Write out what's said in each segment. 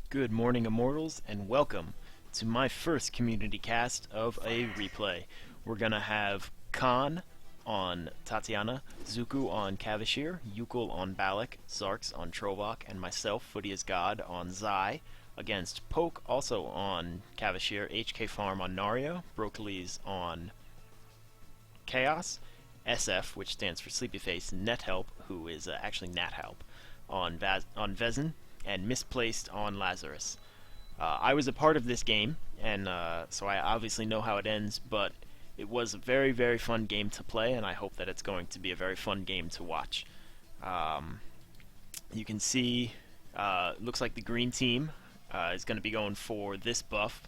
Good morning, Immortals, and welcome to my first community cast of a replay. We're gonna have Khann on Tatiana, Hsuku on Kavashiir, Eucal on Balak, Zarks on Trovoc, and myself, footyisgod, on Tzai, against Poke, also on Kavashiir, hkpharm on Nauria, Brochilles on Kaos, SF, which stands for Sleepy Face, NetHelp, who is actually NatHelp, on Vezin, and Misplaced on Lazarus. I was a part of this game, and so I obviously know how it ends, but it was a very, very fun game to play, and I hope that it's going to be a very fun game to watch. You can see, looks like the green team is going to be going for this buff.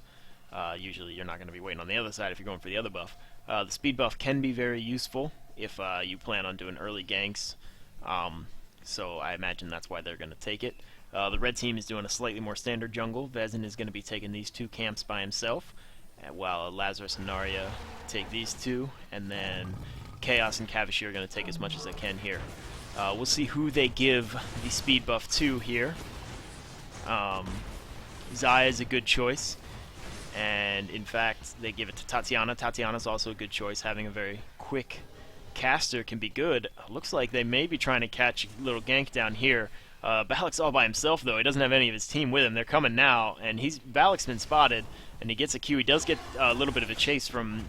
Usually you're not going to be waiting on the other side if you're going for the other buff. The speed buff can be very useful if you plan on doing early ganks, so I imagine that's why they're going to take it. The red team is doing a slightly more standard jungle. Vezin is going to be taking these two camps by himself, while Lazarus and Nauria take these two, and then Kaos and Kavashiir are going to take as much as they can here. We'll see who they give the speed buff to here. Tzai is a good choice, and in fact they give it to Tatiana. Tatiana's also a good choice. Having a very quick caster can be good. Looks like they may be trying to catch a little gank down here. Balak's all by himself, though. He doesn't have any of his team with him. They're coming now, and Balak's been spotted, and he gets a Q. He does get a little bit of a chase from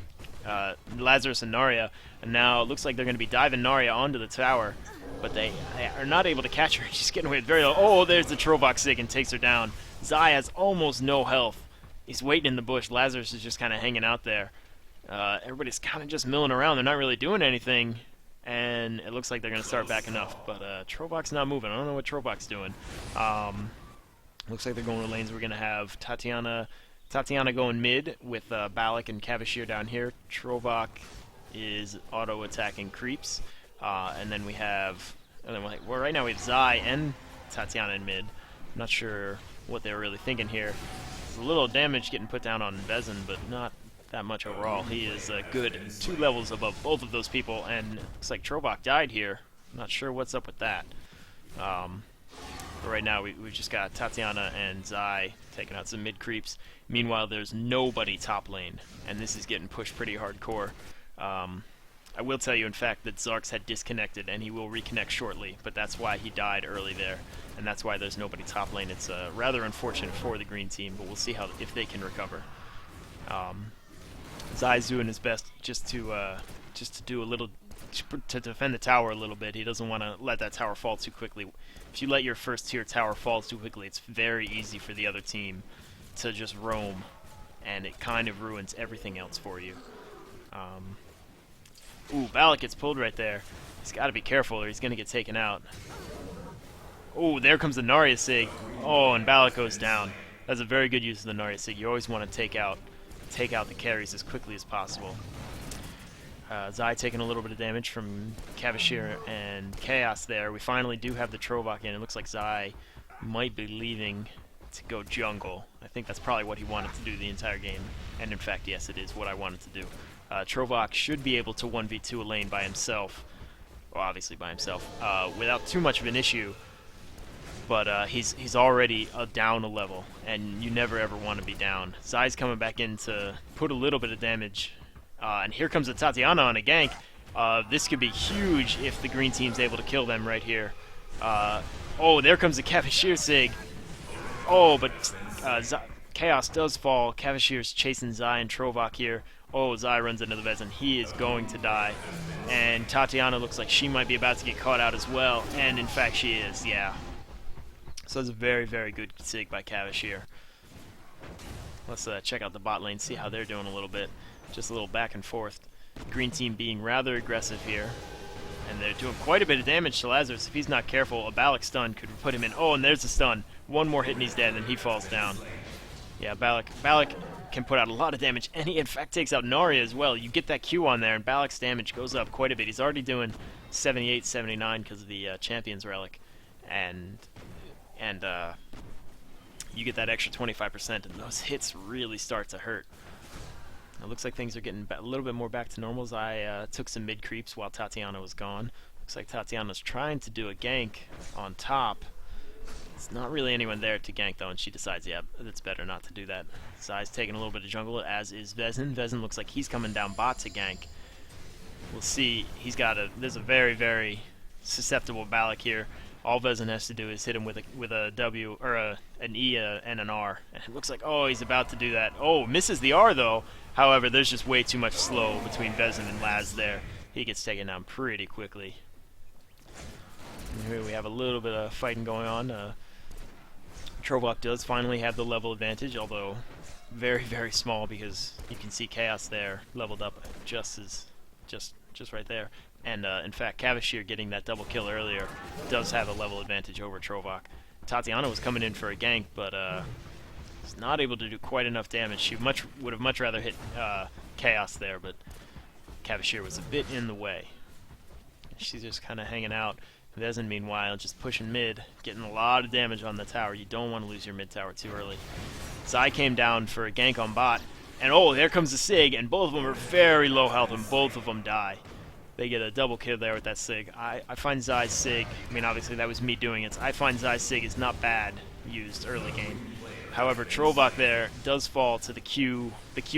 Lazarus and Nauria, and now it looks like they're going to be diving Nauria onto the tower, but they are not able to catch her. She's getting away with very low. Oh, there's the Trovoc sig and takes her down. Tzai has almost no health. He's waiting in the bush. Lazarus is just kind of hanging out there. Everybody's kind of just milling around. They're not really doing anything. And it looks like they're going to start backing up, but Trovoc's not moving. I don't know what Trovoc's doing. Looks like they're going to lanes. We're going to have Tatiana going mid with Balak and Kavashiir down here. Trovoc is auto-attacking creeps. And then right now we have Tzai and Tatiana in mid. I'm not sure what they were really thinking here. There's a little damage getting put down on Vezin, but not that much overall. He is good 2 levels above both of those people, and it looks like Trovoc died here. I'm not sure what's up with that. But right now we've just got Tatiana and Tzai taking out some mid creeps. Meanwhile, there's nobody top lane, and this is getting pushed pretty hardcore. I will tell you, in fact, that Zarks had disconnected, and he will reconnect shortly, but that's why he died early there, and that's why there's nobody top lane. It's rather unfortunate for the green team, but we'll see if they can recover. Tzai's doing his best just to do a little to defend the tower a little bit. He doesn't want to let that tower fall too quickly. If you let your first tier tower fall too quickly, it's very easy for the other team to just roam, and it kind of ruins everything else for you. Ooh, Balak gets pulled right there. He's got to be careful or he's going to get taken out. Ooh, there comes the Nauria sig. Oh, and Balak goes down. That's a very good use of the Nauria sig. You always want to take out the carries as quickly as possible. Tzai taking a little bit of damage from Kavashiir and Kaos there. We finally do have the Trovoc in. It looks like Tzai might be leaving to go jungle. I think that's probably what he wanted to do the entire game. And in fact, yes, it is what I wanted to do. Trovoc should be able to 1v2 a lane by himself. Well, obviously by himself. Without too much of an issue. But he's already down a level, and you never ever want to be down. Tzai's coming back in to put a little bit of damage, and here comes a Tatiana on a gank. This could be huge if the green team's able to kill them right here. Oh, there comes the Kavashiir sig. Oh, but Kaos does fall. Kavashiir's chasing Tzai and Trovoc here. Oh, Tzai runs into the Vezin. He is going to die. And Tatiana looks like she might be about to get caught out as well, and in fact she is, yeah. So it's a very, very good sig by Kavashiir. Let's check out the bot lane, see how they're doing a little bit. Just a little back and forth. Green team being rather aggressive here. And they're doing quite a bit of damage to Lazarus. If he's not careful, a Balak stun could put him in. Oh, and there's a stun. One more hit and he's dead, and he falls down. Yeah, Balak can put out a lot of damage, and he in fact takes out Nauria as well. You get that Q on there, and Balak's damage goes up quite a bit. He's already doing 78, 79 because of the Champion's Relic. And you get that extra 25%, and those hits really start to hurt. It looks like things are getting a little bit more back to normal. I took some mid creeps while Tatiana was gone. Looks like Tatiana's trying to do a gank on top. There's not really anyone there to gank though, and she decides, yeah, it's better not to do that. Tzai's taking a little bit of jungle, as is Vezin. Vezin looks like he's coming down bot to gank. We'll see. There's a very, very susceptible Balak here. All Vezin has to do is hit him with a W or an E and an R, and it looks like, oh, he's about to do that. Oh, misses the R though. However, there's just way too much slow between Vezin and Laz there. He gets taken down pretty quickly. And here we have a little bit of fighting going on. Trovoc does finally have the level advantage, although very, very small, because you can see Kaos there leveled up just right there. And in fact, Kavashiir getting that double kill earlier does have a level advantage over Trovoc. Tatiana was coming in for a gank, but was not able to do quite enough damage. She would have much rather hit Kaos there, but Kavashiir was a bit in the way. She's just kind of hanging out. Vezin, meanwhile, just pushing mid, getting a lot of damage on the tower. You don't want to lose your mid tower too early. Tzai came down for a gank on bot, and oh, there comes the Sig, and both of them are very low health, and both of them die. They get a double kill there with that Sig. I find Tzai's Sig, I mean, obviously that was me doing it, I find Tzai's Sig is not bad used early game. However, Trovoc there does fall to the Q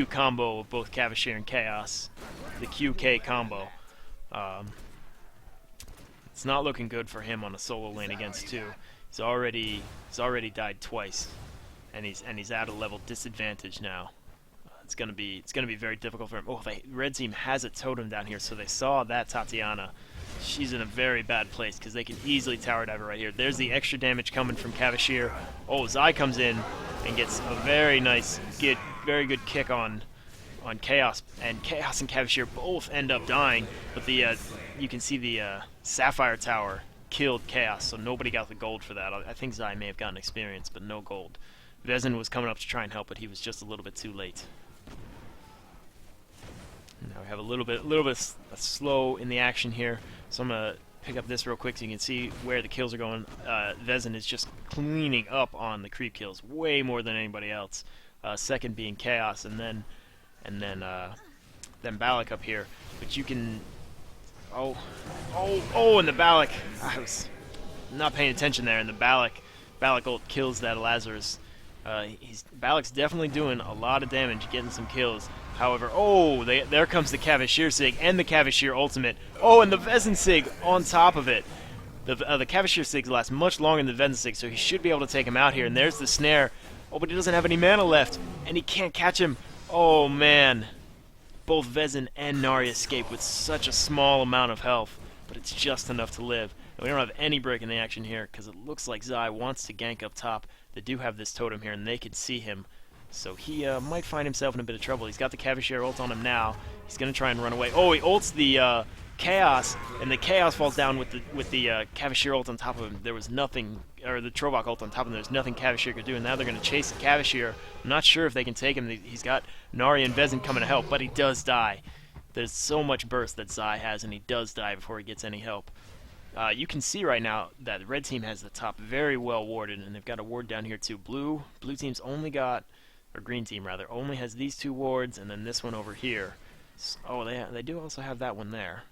combo of both Kavashiir and Kaos. The QK combo. It's not looking good for him on a solo lane against two. He's already died twice, and he's at a level disadvantage now. It's gonna be very difficult for him. Oh, the red team has a totem down here, so they saw that Tatiana. She's in a very bad place because they can easily tower dive her right here. There's the extra damage coming from Kavashiir. Oh, Tzai comes in and gets a very good kick on Kaos, and Kaos and Kavashiir both end up dying. But you can see the Sapphire Tower killed Kaos, so nobody got the gold for that. I think Tzai may have gotten experience, but no gold. Vezin was coming up to try and help, but he was just a little bit too late. Now we have a little bit slow in the action here, so I'm gonna pick up this real quick so you can see where the kills are going. Vezin is just cleaning up on the creep kills, way more than anybody else. Second being Kaos, and then Balak up here. But you can, and the Balak. I was not paying attention there, and the Balak ult kills that Lazarus. Balak's definitely doing a lot of damage, getting some kills. However, there comes the Kavashiir Sig and the Kavashiir ultimate. Oh, and the Vezin Sig on top of it. The Kavashiir Sig lasts much longer than the Vezin Sig, so he should be able to take him out here. And there's the snare. Oh, but he doesn't have any mana left, and he can't catch him. Oh, man. Both Vezin and Nauria escape with such a small amount of health, but it's just enough to live. And we don't have any break in the action here, because it looks like Tzai wants to gank up top. They do have this totem here, and they can see him. So he might find himself in a bit of trouble. He's got the Kavashiir ult on him now. He's going to try and run away. Oh, he ults the Kaos, and the Kaos falls down with the Kavashiir ult on top of him. There was nothing, or the Trovoc ult on top of him. There's nothing Kavashiir could do, and now they're going to chase Kavashiir. I'm not sure if they can take him. He's got Nauria and Vezin coming to help, but he does die. There's so much burst that Tzai has, and he does die before he gets any help. You can see right now that the red team has the top very well warded, and they've got a ward down here too. Blue team's only got, or green team rather, only has these two wards, and then this one over here. Oh, they do also have that one there.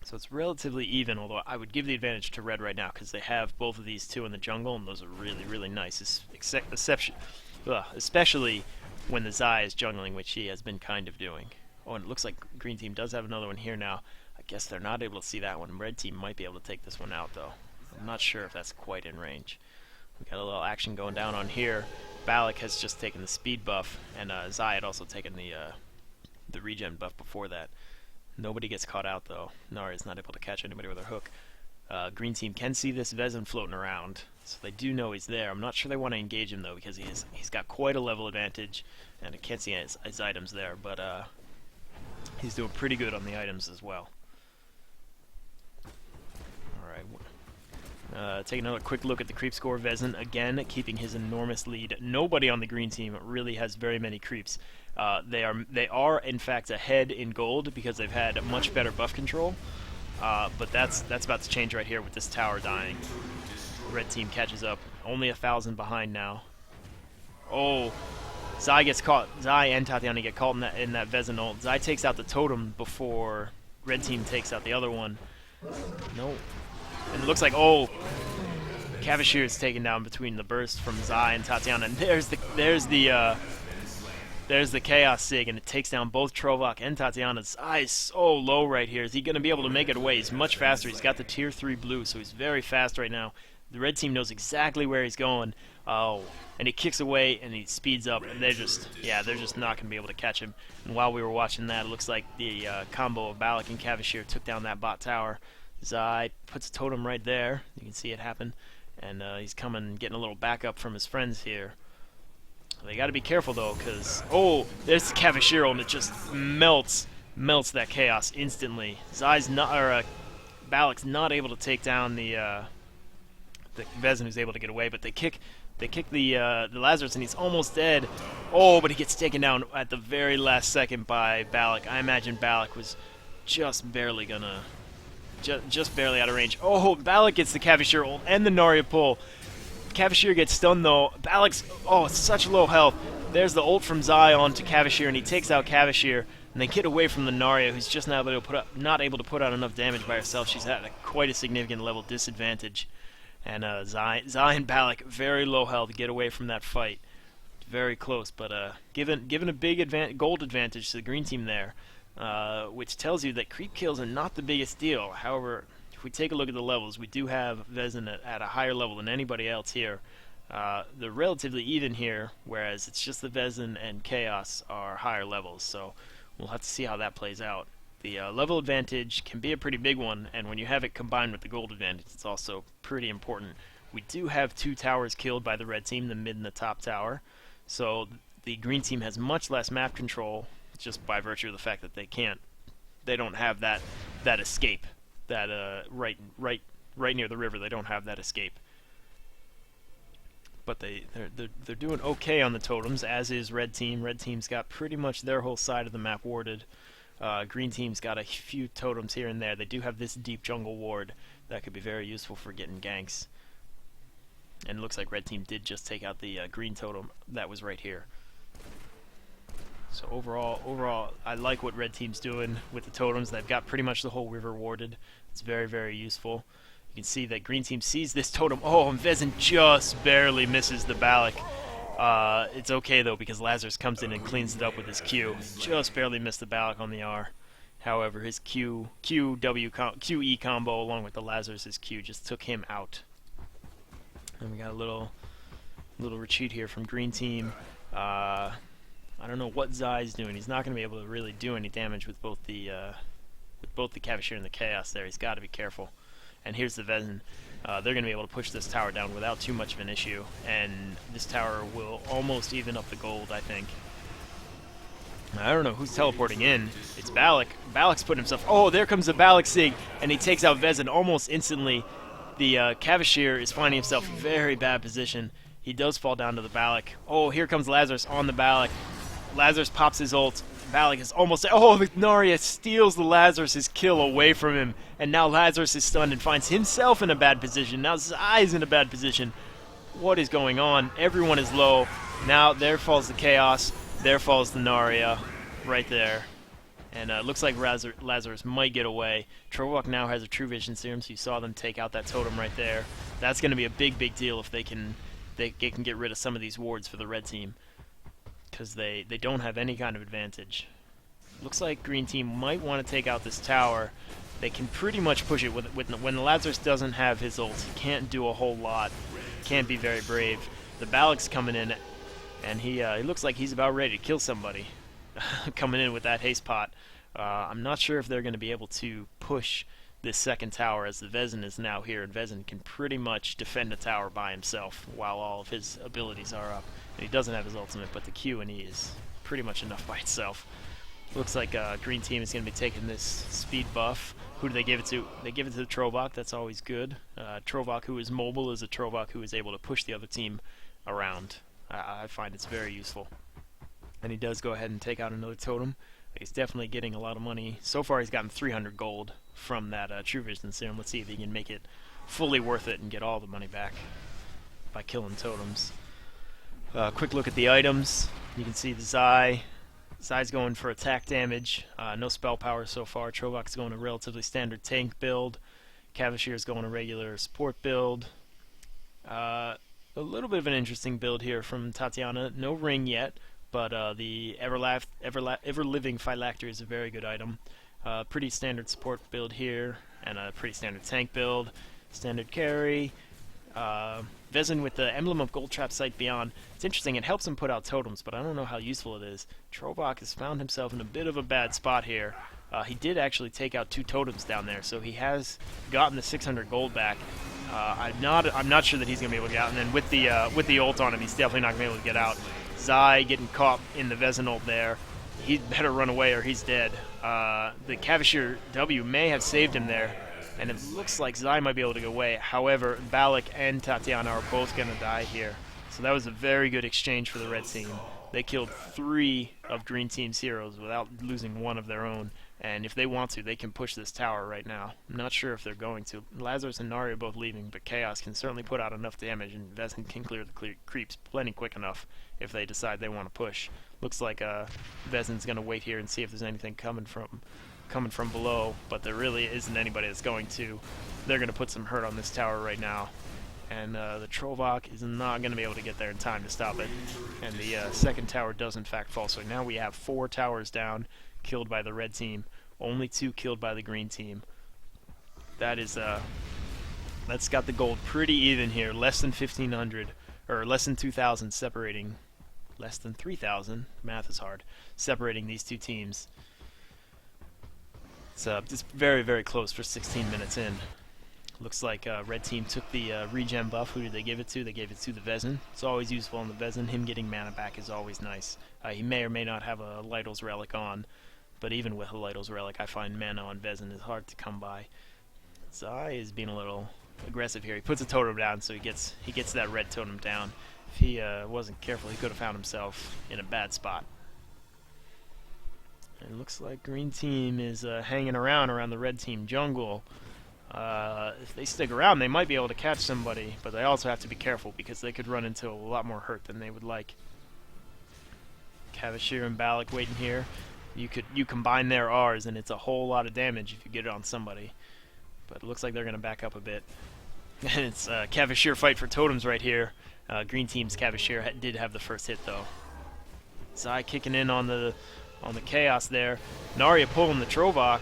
So it's relatively even, although I would give the advantage to red right now, because they have both of these two in the jungle, and those are really, really nice, especially when the Tzai is jungling, which he has been kind of doing. Oh, and it looks like green team does have another one here now. I guess they're not able to see that one. Red team might be able to take this one out, though. I'm not sure if that's quite in range. We got a little action going down on here. Balak has just taken the speed buff, and Tzai had also taken the regen buff before that. Nobody gets caught out, though. Nauria's not able to catch anybody with her hook. Green team can see this Vezin floating around, so they do know he's there. I'm not sure they want to engage him, though, because he's got quite a level advantage, and I can't see his items there, but he's doing pretty good on the items as well. Take another quick look at the creep score. Vezin, again, keeping his enormous lead. Nobody on the green team really has very many creeps. They are, in fact, ahead in gold because they've had much better buff control. But that's about to change right here with this tower dying. Red team catches up. Only 1,000 behind now. Oh, Tzai gets caught. Tzai and Tatiana get caught in that Vezin ult. Tzai takes out the totem before red team takes out the other one. No. And it looks like, Kavashiir is taken down between the burst from Tzai and Tatiana, and there's the Chaos Sig, and it takes down both Trovoc and Tatiana. Tzai is so low right here. Is he going to be able to make it away? He's much faster. He's got the tier 3 blue, so he's very fast right now. The red team knows exactly where he's going. Oh, and he kicks away and he speeds up, and they're just not going to be able to catch him. And while we were watching that, it looks like the combo of Balak and Kavashiir took down that bot tower. Tzai puts a totem right there. You can see it happen. And he's getting a little backup from his friends here. They got to be careful though, because there's the Kavashiir, and it just melts that chaos instantly. Balak's not able to take down the Vezin, who's able to get away, but they kick the Lazarus, and he's almost dead. Oh, but he gets taken down at the very last second by Balak. I imagine Balak was just barely just barely out of range. Oh, Balak gets the Kavashiir ult and the Nauria pull. Kavashiir gets stunned though. Balak's such low health. There's the ult from Tzai onto Kavashiir, and he takes out Kavashiir, and they get away from the Nauria, who's just not able to put out enough damage by herself. She's at quite a significant level disadvantage. And Tzai and Balak, very low health, get away from that fight. Very close, but given a big gold advantage to the green team there, which tells you that creep kills are not the biggest deal. However, if we take a look at the levels, we do have Vezin at a higher level than anybody else here. They're relatively even here, whereas it's just the Vezin and Chaos are higher levels, so we'll have to see how that plays out. The level advantage can be a pretty big one, and when you have it combined with the gold advantage, it's also pretty important. We do have 2 towers killed by the red team, the mid and the top tower, so the green team has much less map control, just by virtue of the fact that they don't have that escape, that right near the river. They don't have that escape. But they're doing okay on the totems, as is red team. Red team's got pretty much their whole side of the map warded. Green team's got a few totems here and there. They do have this deep jungle ward that could be very useful for getting ganks. And it looks like red team did just take out the green totem that was right here. So overall, I like what red team's doing with the totems. They've got pretty much the whole river warded. It's very, very useful. You can see that green team sees this totem. Oh, and Vezin just barely misses the Balak. It's okay though, because Lazarus comes in and cleans it up with his Q. Just barely missed the Balak on the R. However, his QE combo along with the Lazarus' Q just took him out. And we got a little retreat here from green team. I don't know what Tzai's doing. He's not going to be able to really do any damage with both the Kavashiir and the Chaos there. He's got to be careful. And here's the Vezin. They're going to be able to push this tower down without too much of an issue, and this tower will almost even up the gold, I think. I don't know who's teleporting in. It's Balak. Balak's put himself... Oh, there comes the Balak Sig, and he takes out Vezin almost instantly. The Kavashiir is finding himself in very bad position. He does fall down to the Balak. Oh, here comes Lazarus on the Balak. Lazarus pops his ult. Balak is almost... Oh, Nauria steals the Lazarus' kill away from him. And now Lazarus is stunned and finds himself in a bad position. Now Tzai is in a bad position. What is going on? Everyone is low. Now there falls the Chaos. There falls the Nauria. Right there. And it looks like Lazarus might get away. Trovoc now has a True Vision Serum, so you saw them take out that totem right there. That's going to be a big, big deal if they can get rid of some of these wards for the red team, because they don't have any kind of advantage. Looks like green team might want to take out this tower. They can pretty much push it when the Lazarus doesn't have his ult. He can't do a whole lot. Can't be very brave. The Balak's coming in, and he looks like he's about ready to kill somebody. Coming in with that haste pot. I'm not sure if they're going to be able to push this second tower, as the Vezin is now here, and Vezin can pretty much defend a tower by himself while all of his abilities are up. And he doesn't have his ultimate, but the Q and E is pretty much enough by itself. Looks like green team is going to be taking this speed buff. Who do they give it to? They give it to the Trovoc. That's always good. Trovoc, who is mobile, is a Trovoc who is able to push the other team around. I find it's very useful. And he does go ahead and take out another totem. He's definitely getting a lot of money. So far he's gotten 300 gold from that True Vision Serum. Let's see if he can make it fully worth it and get all the money back by killing totems. Quick look at the items. You can see the Tzai. Tzai's going for attack damage. No spell power so far. Trovoc's going a relatively standard tank build. Kavashiir's going a regular support build. A little bit of an interesting build here from Tatiana. No ring yet, but the ever-living phylactery is a very good item. Pretty standard support build here, and a pretty standard tank build. Standard carry. Vezin with the Emblem of Gold Trap Sight Beyond. It's interesting, it helps him put out totems, but I don't know how useful it is. Trovoc has found himself in a bit of a bad spot here. He did actually take out 2 totems down there, so he has gotten the 600 gold back. I'm not sure that he's gonna be able to get out, and then with the ult on him, he's definitely not gonna be able to get out. Tzai getting caught in the Vezin ult there. He better run away or he's dead. The Kavashiir W may have saved him there, and it looks like Tzai might be able to get away. However, Balak and Tatiana are both gonna die here. So that was a very good exchange for the red team. They killed 3 of green team's heroes without losing 1 of their own. And if they want to, they can push this tower right now. I'm not sure if they're going to. Lazarus and Nauria are both leaving, but Kaos can certainly put out enough damage, and Vezin can clear the creeps plenty quick enough if they decide they want to push. Looks like Vezin's going to wait here and see if there's anything coming from below, but there really isn't anybody that's going to. They're going to put some hurt on this tower right now. And the Trovoc is not going to be able to get there in time to stop it. And the second tower does in fact fall. So now we have 4 towers down, killed by the red team, only 2 killed by the green team. That is that's got the gold pretty even here, less than 1,500 or less than 2,000 separating, less than 3,000. Math is hard. Separating these 2 teams. It's very, very close for 16 minutes in. Looks like red team took the regen buff. Who did they give it to? They gave it to the Vezin. It's always useful on the Vezin. Him getting mana back is always nice. He may or may not have a Lytle's Relic on, but even with a Lytle's Relic, I find mana on Vezin is hard to come by. Tzai is being a little aggressive here. He puts a totem down, so he gets that red totem down. If he wasn't careful, he could have found himself in a bad spot. And it looks like green team is hanging around the red team jungle. If they stick around, they might be able to catch somebody, but they also have to be careful because they could run into a lot more hurt than they would like. Kavashiir and Balak waiting here. You combine their R's and it's a whole lot of damage if you get it on somebody. But it looks like they're going to back up a bit. And it's Kavashiir fight for totems right here. Green team's Kavashiir did have the first hit though. Tzai kicking in on the Kaos there. Nauria pulling the Trovoc.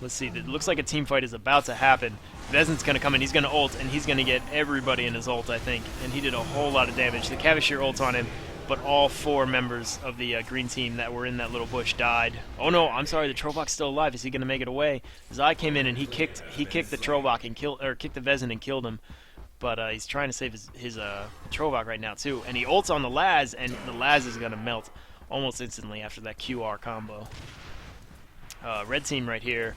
Let's see, it looks like a team fight is about to happen. Vezin's going to come in, he's going to ult, and he's going to get everybody in his ult, I think. And he did a whole lot of damage. The Kavashiir ult on him, but all 4 members of the green team that were in that little bush died. Oh no, I'm sorry, the Trovoc's still alive. Is he going to make it away? Tzai came in and he kicked the Trovoc and kicked the Vezin and killed him. But he's trying to save his Trovoc right now too. And he ults on the Laz, and the Laz is going to melt almost instantly after that QR combo. Red team right here.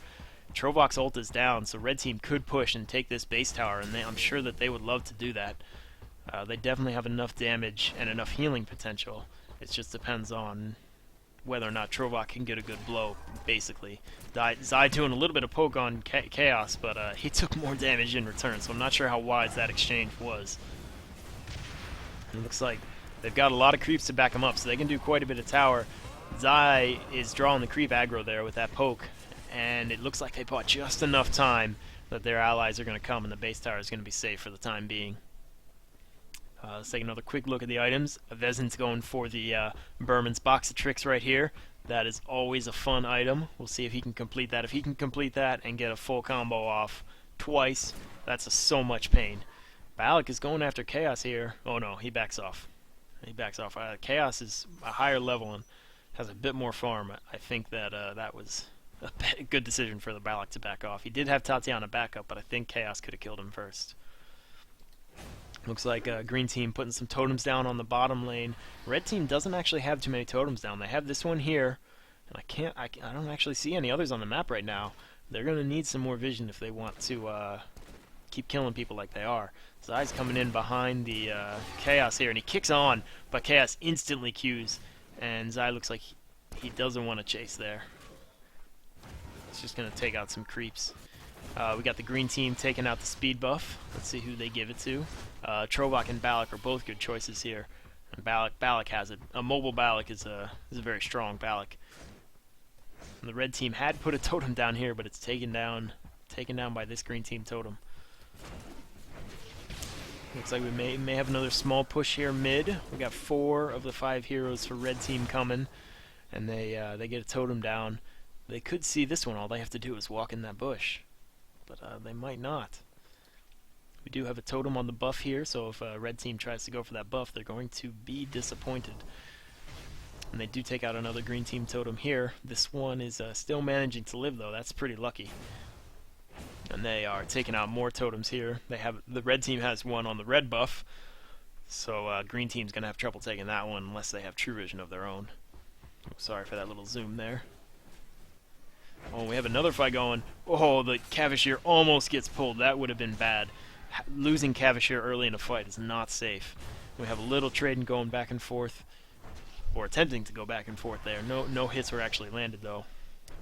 Trovoc's ult is down, so red team could push and take this base tower, and I'm sure that they would love to do that. They definitely have enough damage and enough healing potential. It just depends on whether or not Trovoc can get a good blow, basically. Tzai doing a little bit of poke on Kaos, but he took more damage in return, so I'm not sure how wise that exchange was. It looks like they've got a lot of creeps to back them up, so they can do quite a bit of tower. Tzai is drawing the creep aggro there with that poke, and it looks like they bought just enough time that their allies are going to come and the base tower is going to be safe for the time being. Let's take another quick look at the items. Vezin's going for the Berman's Box of Tricks right here. That is always a fun item. We'll see if he can complete that. If he can complete that and get a full combo off twice, that's so much pain. Balak is going after Kaos here. Oh no, he backs off. He backs off. Kaos is a higher level and has a bit more farm. I think that that was a good decision for the Balak to back off. He did have Tatiana back up, but I think Kaos could have killed him first. Looks like green team putting some totems down on the bottom lane. Red team doesn't actually have too many totems down. They have this one here, and I don't actually see any others on the map right now. They're going to need some more vision if they want to keep killing people like they are. Tzai's coming in behind the Kaos here, and he kicks on, but Kaos instantly Qs, and Tzai looks like he doesn't want to chase there. He's just going to take out some creeps. We got the green team taking out the speed buff. Let's see who they give it to. Trovoc and Balak are both good choices here. And Balak has it. A mobile Balak is a very strong Balak. And the red team had put a totem down here, but it's taken down by this green team totem. Looks like we may have another small push here mid. We got 4 of the 5 heroes for red team coming, and they get a totem down. They could see this one. All they have to do is walk in that bush, but they might not. We do have a totem on the buff here, so if red team tries to go for that buff, they're going to be disappointed. And they do take out another green team totem here. This one is still managing to live, though. That's pretty lucky. And they are taking out more totems here. The red team has one on the red buff, so green team's gonna have trouble taking that one unless they have true vision of their own. Oh, sorry for that little zoom there. Oh, we have another fight going. Oh, the Kavashiir almost gets pulled. That would have been bad. Losing Kavashiir early in a fight is not safe. We have a little trading going back and forth, or attempting to go back and forth there. No hits were actually landed, though.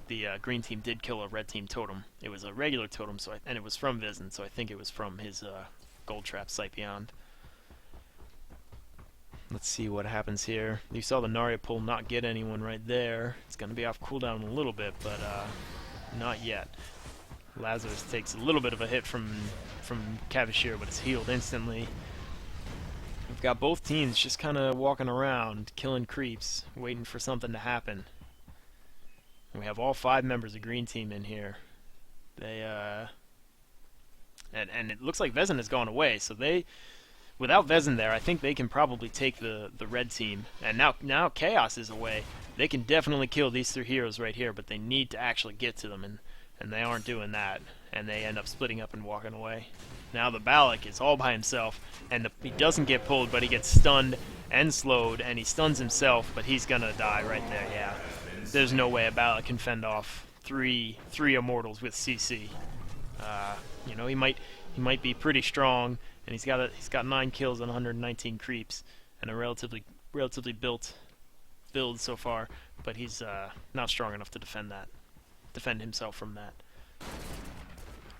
The green team did kill a red team totem. It was a regular totem, and it was from Vezin, so I think it was from his gold trap Sight Beyond. Let's see what happens here. You saw the Nauria pull not get anyone right there. It's going to be off cooldown a little bit, but not yet. Lazarus takes a little bit of a hit from Kavashiir, but it's healed instantly. We've got both teams just kind of walking around, killing creeps, waiting for something to happen. We have all 5 members of green team in here. They and it looks like Vezin has gone away, so without Vezin there, I think they can probably take the red team. And now Kaos is away. They can definitely kill these 3 heroes right here, but they need to actually get to them, and they aren't doing that, and they end up splitting up and walking away. Now the Balak is all by himself, and he doesn't get pulled, but he gets stunned and slowed, and he stuns himself, but he's gonna die right there. Yeah. There's no way a Balak can fend off three immortals with CC. You know, he might be pretty strong, and he's got 9 kills and 119 creeps, and a relatively built build so far, but he's not strong enough to defend himself from that.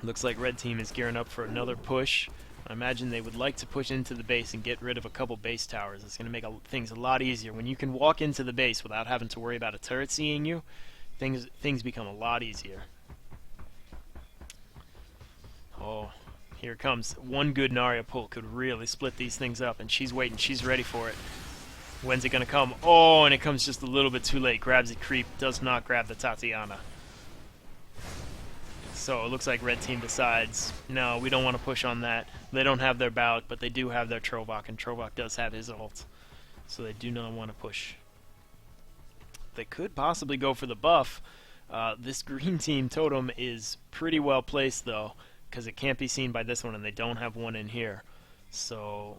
Looks like red team is gearing up for another push. I imagine they would like to push into the base and get rid of a couple base towers. It's going to make things a lot easier. When you can walk into the base without having to worry about a turret seeing you, things become a lot easier. Oh, here it comes. One good Nauria pull could really split these things up, and she's waiting. She's ready for it. When's it going to come? Oh, and it comes just a little bit too late. Grabs the creep, does not grab the Tatiana. So it looks like red team decides, no, we don't want to push on that. They don't have their Balak, but they do have their Trovoc, and Trovoc does have his ult. So they do not want to push. They could possibly go for the buff. This green team totem is pretty well placed, though, because it can't be seen by this one, and they don't have one in here. So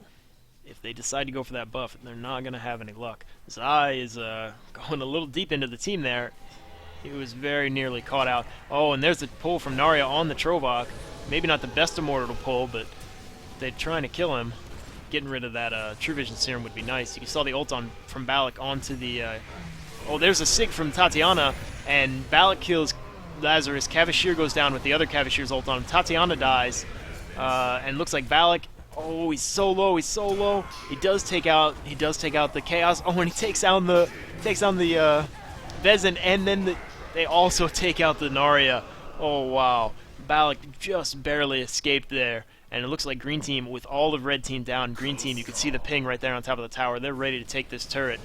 if they decide to go for that buff, they're not going to have any luck. Tzai is going a little deep into the team there. He was very nearly caught out. Oh, and there's a pull from Nauria on the Trovoc. Maybe not the best immortal pull, but they're trying to kill him. Getting rid of that True Vision Serum would be nice. You saw the ult from Balak onto the... Oh, there's a Sig from Tatiana, and Balak kills Lazarus. Kavashiir goes down with the other Kavashiir's ult on him. Tatiana dies, and looks like Balak... Oh, he's so low. He's so low. He does take out the Kaos. Oh, and he takes down the Vezin, and then they also take out the Nauria. Oh, wow. Balak just barely escaped there. And it looks like green team, with all of red team down, green team, you can see the ping right there on top of the tower. They're ready to take this turret.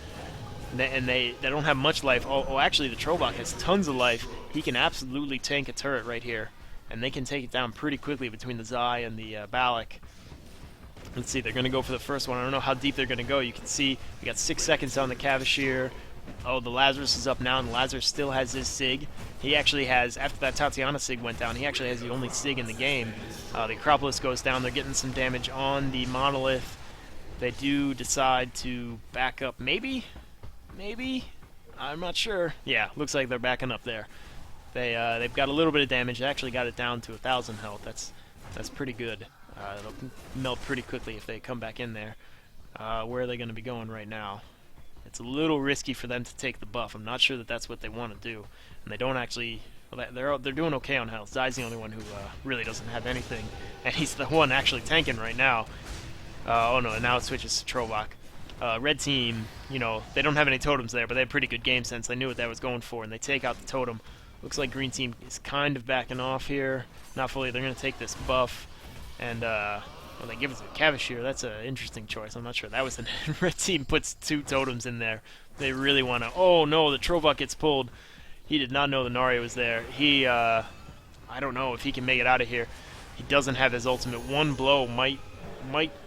And they don't have much life. Oh, actually, the Trovoc has tons of life. He can absolutely tank a turret right here. And they can take it down pretty quickly between the Tzai and the Balak. Let's see, they're going to go for the first one. I don't know how deep they're going to go. You can see we got 6 seconds on the Kavashiir. Oh, the Lazarus is up now, and Lazarus still has his Sig. He actually has, after that Tatiana Sig went down, he actually has the only Sig in the game. The Acropolis goes down. They're getting some damage on the Monolith. They do decide to back up. Maybe? I'm not sure. Yeah, looks like they're backing up there. They've got a little bit of damage. They actually got it down to 1,000 health. That's pretty good. It'll melt pretty quickly if they come back in there. Where are they going to be going right now? It's a little risky for them to take the buff. I'm not sure that that's what they want to do, and they don't actually. Well, they're doing okay on health. Tzai's the only one who really doesn't have anything, and he's the one actually tanking right now. Oh no! And now it switches to Trovoc. Red team, you know, they don't have any totems there, but they have pretty good game sense. They knew what that was going for, and they take out the totem. Looks like green team is kind of backing off here. Not fully. They're going to take this buff, and Well, they give it to Kavashiir. That's an interesting choice. I'm not sure. That was the red team puts 2 totems in there. They really want to... Oh, no, the Trovoc gets pulled. He did not know the Nauria was there. He, I don't know if he can make it out of here. He doesn't have his ultimate. One blow might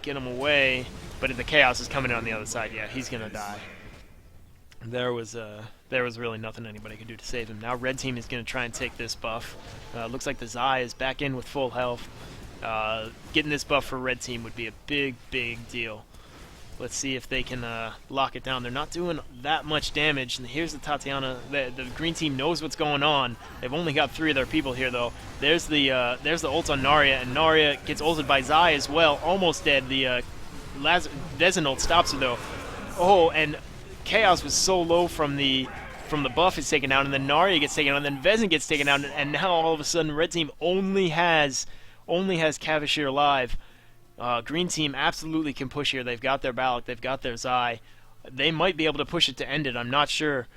get him away, but if the Kaos is coming in on the other side, yeah, he's going to die. There was really nothing anybody could do to save him. Now red team is going to try and take this buff. Looks like the Tzai is back in with full health. Getting this buff for red team would be a big deal. Let's see if they can lock it down. They're not doing that much damage. And here's the Tatiana. The green team knows what's going on. They've only got 3 of their people here, though. There's the ult on Nauria, and Nauria gets ulted by Tzai as well. Almost dead. The Vezin ult stops her, though. Oh, and Kaos was so low from the buff is taken down, and then Nauria gets taken down, and then Vezin gets taken down, and now all of a sudden red team only has Kavashiir alive. Green team absolutely can push here. They've got their Balak, they've got their Tzai. They might be able to push it to end it. I'm not sure.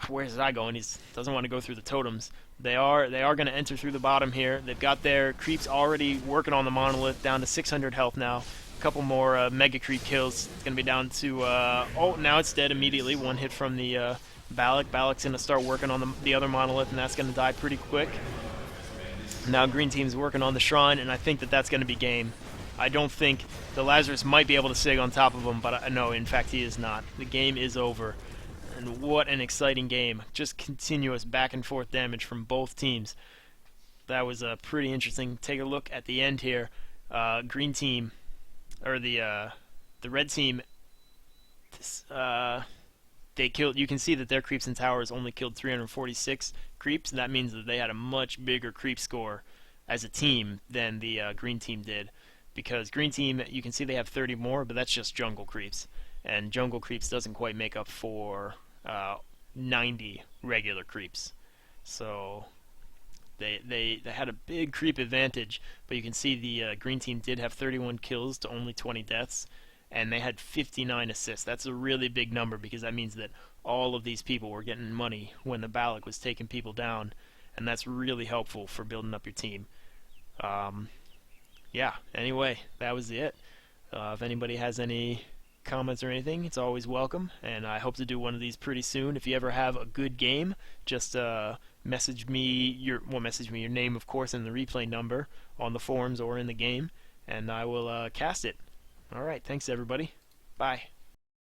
Where's Tzai going? He doesn't want to go through the totems. They are going to enter through the bottom here. They've got their creeps already working on the monolith, down to 600 health now. A couple more mega creep kills. It's going to be down to... oh, now it's dead immediately. One hit from the Balak. Balak's going to start working on the other monolith, and that's going to die pretty quick. Now green team's working on the shrine, and I think that's going to be game. I don't think the Lazarus might be able to sig on top of him, but no, in fact he is not. The game is over. And what an exciting game. Just continuous back and forth damage from both teams. That was pretty interesting. Take a look at the end here. Green team, or the red team, they killed. You can see that their creeps and towers only killed 346 creeps. That means that they had a much bigger creep score as a team than the green team did. Because green team, you can see they have 30 more, but that's just jungle creeps. And jungle creeps doesn't quite make up for 90 regular creeps. So they had a big creep advantage, but you can see the green team did have 31 kills to only 20 deaths, and they had 59 assists. That's a really big number, because that means that all of these people were getting money when the Balak was taking people down, and that's really helpful for building up your team. Yeah, anyway, that was it. If anybody has any comments or anything, it's always welcome, and I hope to do one of these pretty soon. If you ever have a good game, just message me your name, of course, and the replay number on the forums or in the game, and I will cast it. Alright, thanks everybody. Bye.